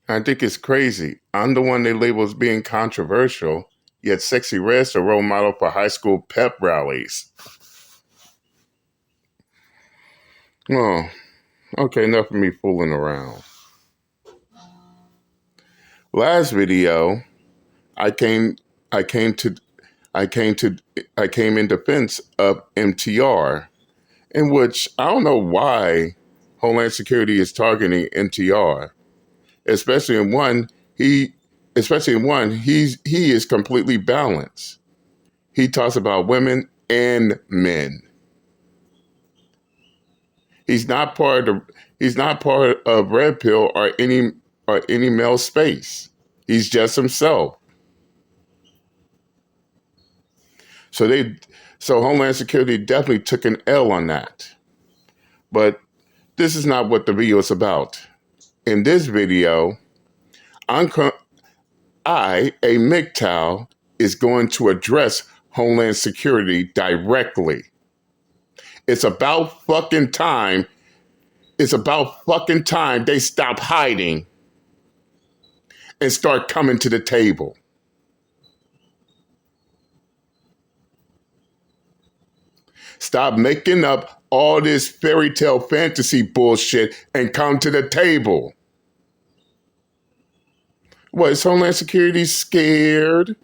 I think it's crazy. I'm the one they label as being controversial, yet Sexy Red's a role model for high school pep rallies. Oh, okay, enough of me fooling around. Last video, I came, I came to, I came to, I came in defense of MTR, in which I don't know why Homeland Security is targeting MTR, especially in one he, he is completely balanced. He talks about women and men. He's not part of Red Pill or any male space. He's just himself. So Homeland Security definitely took an L on that. But this is not what the video is about. In this video, a MGTOW, is going to address Homeland Security directly. It's about fucking time. It's about fucking time they stop hiding and start coming to the table. Stop making up all this fairy tale fantasy bullshit and come to the table. What, is Homeland Security scared?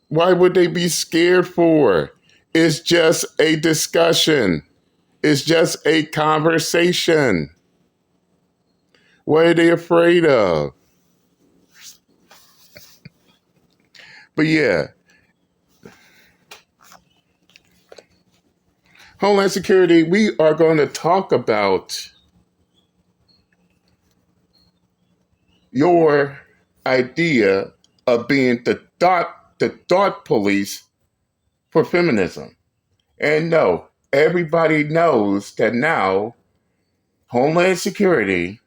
Why would they be scared for? It's just a discussion. It's just a conversation. What are they afraid of? But yeah, Homeland Security, we are going to talk about your idea of being the thought police for feminism. And no, everybody knows that now Homeland Security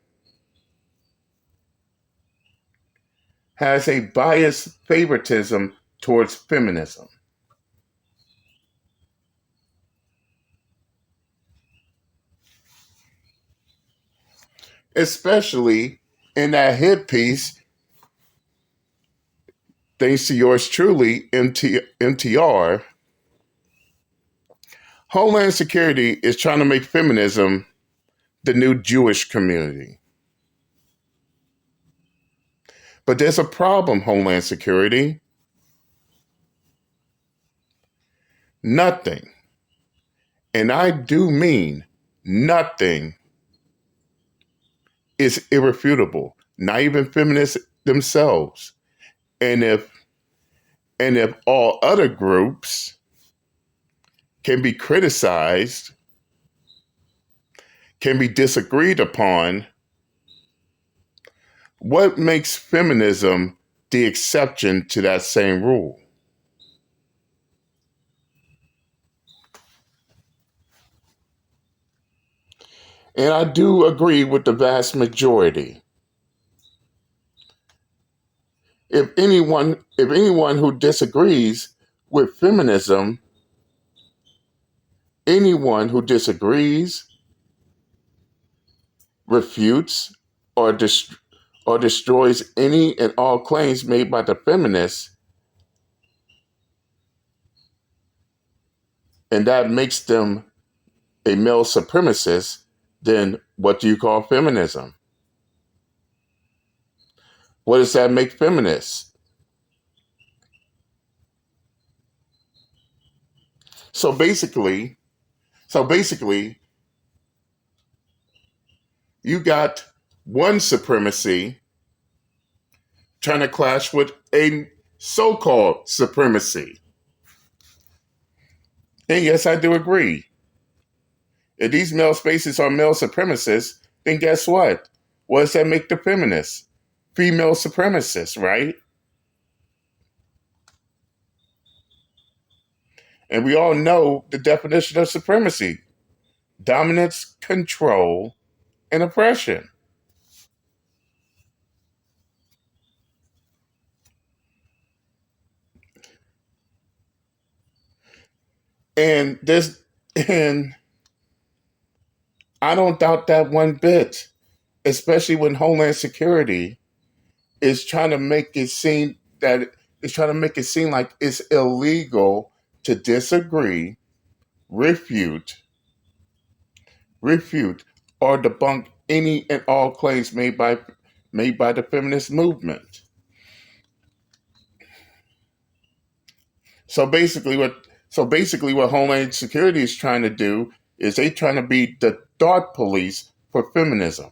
has a biased favoritism towards feminism. Especially in that hit piece, thanks to yours truly, MTR, Homeland Security is trying to make feminism the new Jewish community. But there's a problem, Homeland Security. Nothing, and I do mean nothing, is irrefutable. Not even feminists themselves. And if all other groups can be criticized, can be disagreed upon, what makes feminism the exception to that same rule? And I do agree with the vast majority. If anyone who disagrees with feminism, anyone who disagrees, refutes, or destroys any and all claims made by the feminists, and that makes them a male supremacist, then what do you call feminism? What does that make feminists? So basically, you got one supremacy trying to clash with a so-called supremacy. And yes, I do agree. If these male spaces are male supremacists, then guess what? What does that make the feminists? Female supremacists, right? And we all know the definition of supremacy: dominance, control, and oppression. And this, and I don't doubt that one bit, especially when Homeland Security is trying to make it seem that it's trying to make it seem like it's illegal to disagree, refute, refute, or debunk any and all claims made by the feminist movement. So basically, what Homeland Security is trying to do is they trying to be the thought police for feminism.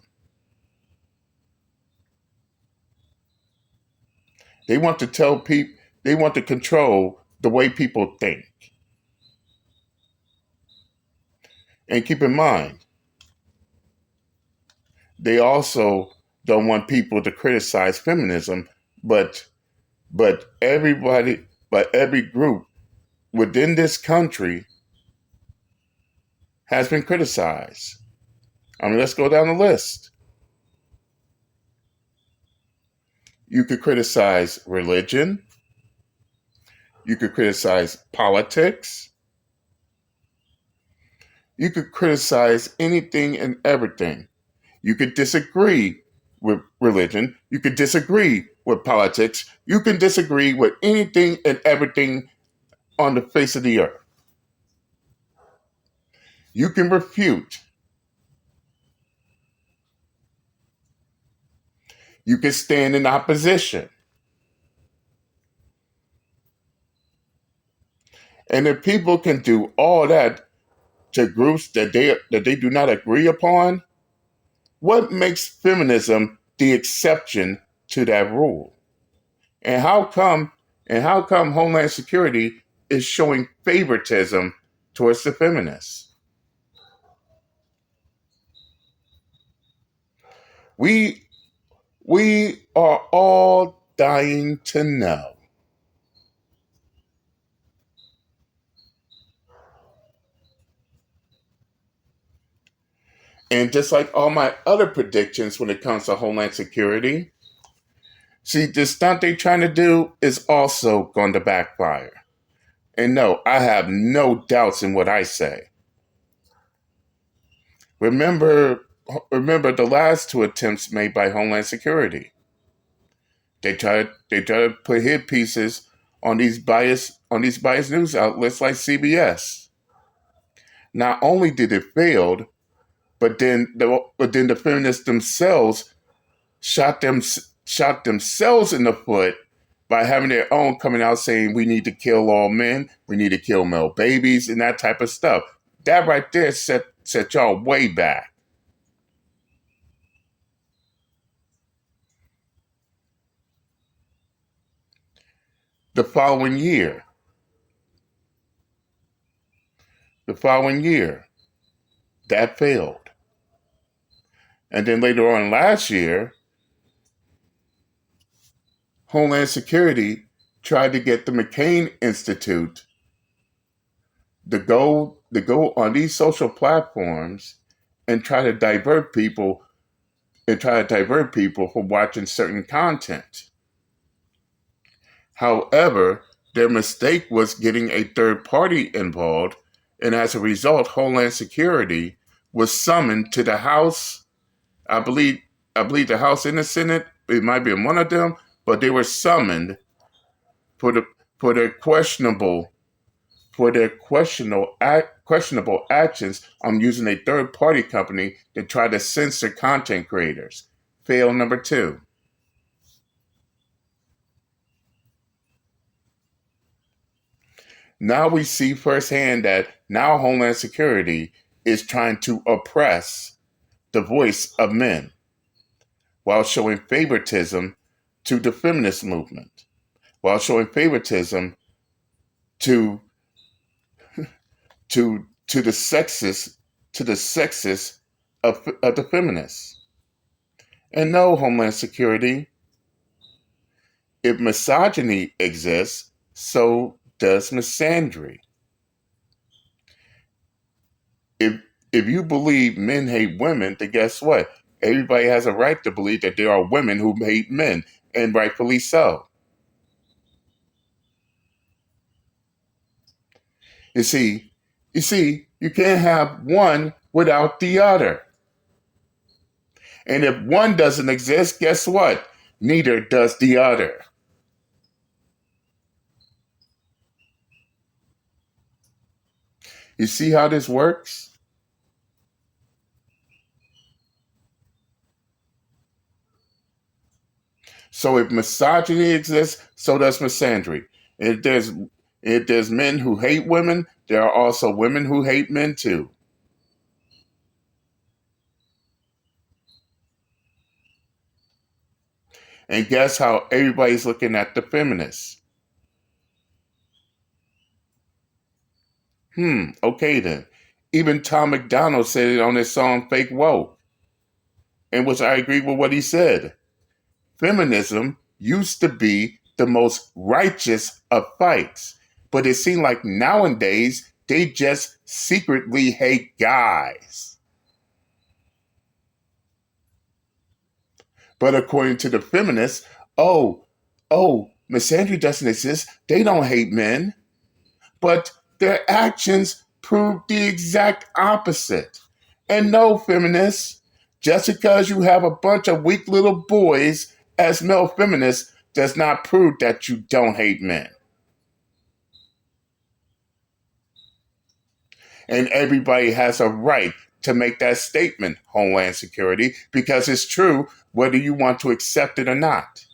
They want to tell people, they want to control the way people think. And keep in mind, they also don't want people to criticize feminism, but every group within this country has been criticized. I mean, let's go down the list. You could criticize religion. You could criticize politics. You could criticize anything and everything. You could disagree with religion. You could disagree with politics. You can disagree with anything and everything on the face of the earth. You can refute. You can stand in opposition. And if people can do all that to groups that they do not agree upon, what makes feminism the exception to that rule? And how come Homeland Security is showing favoritism towards the feminists? We we are all dying to know. And just like all my other predictions when it comes to Homeland Security, see, the stunt they're trying to do is also going to backfire. And no, I have no doubts in what I say. Remember, remember the last two attempts made by Homeland Security. They try to put hit pieces on these biased news outlets like CBS. Not only did it fail, but then the feminists themselves shot them shot themselves in the foot by having their own coming out saying we need to kill all men, we need to kill male babies, and that type of stuff. That right there set y'all way back. The following year, the following year, that failed. And then later on last year, Homeland Security tried to get the McCain Institute to go on these social platforms and try to divert people from watching certain content. However, their mistake was getting a third party involved, and as a result, Homeland Security was summoned to the House. I believe the House and the Senate. It might be in one of them, but they were summoned for the for their questionable actions on using a third party company to try to censor content creators. Fail number two. Now we see firsthand that now Homeland Security is trying to oppress the voice of men while showing favoritism to the feminist movement, while showing favoritism to to the sexist of the feminists. And no, Homeland Security, if misogyny exists, so does misandry. If if you believe men hate women, then guess what? Everybody has a right to believe that there are women who hate men, and rightfully so. You see, you can't have one without the other. And if one doesn't exist, guess what? Neither does the other. You see how this works? So if misogyny exists, so does misandry. If there's if there's men who hate women, there are also women who hate men too. And guess how everybody's looking at the feminists? Okay then. Even Tom McDonald said it on his song Fake Woke, in which I agree with what he said. Feminism used to be the most righteous of fights, but it seems like nowadays they just secretly hate guys. But according to the feminists, oh, misandry doesn't exist. They don't hate men. But their actions prove the exact opposite. And no, feminists, just because you have a bunch of weak little boys as male feminists does not prove that you don't hate men. And everybody has a right to make that statement, Homeland Security, because it's true whether you want to accept it or not.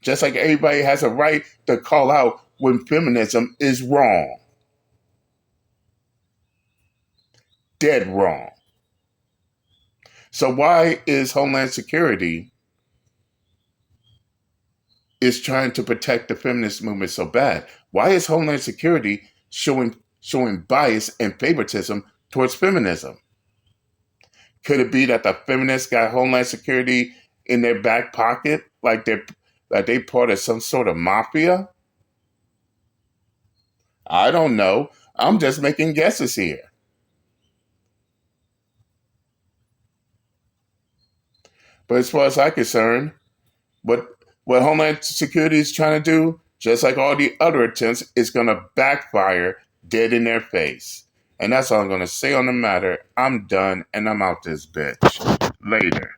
Just like everybody has a right to call out when feminism is wrong. Dead wrong. So why is Homeland Security is trying to protect the feminist movement so bad? Why is Homeland Security showing bias and favoritism towards feminism? Could it be that the feminists got Homeland Security in their back pocket, like they part of some sort of mafia? I don't know. I'm just making guesses here. But as far as I'm concerned, what what Homeland Security is trying to do, just like all the other attempts, is going to backfire dead in their face. And that's all I'm going to say on the matter. I'm done and I'm out this bitch. Later.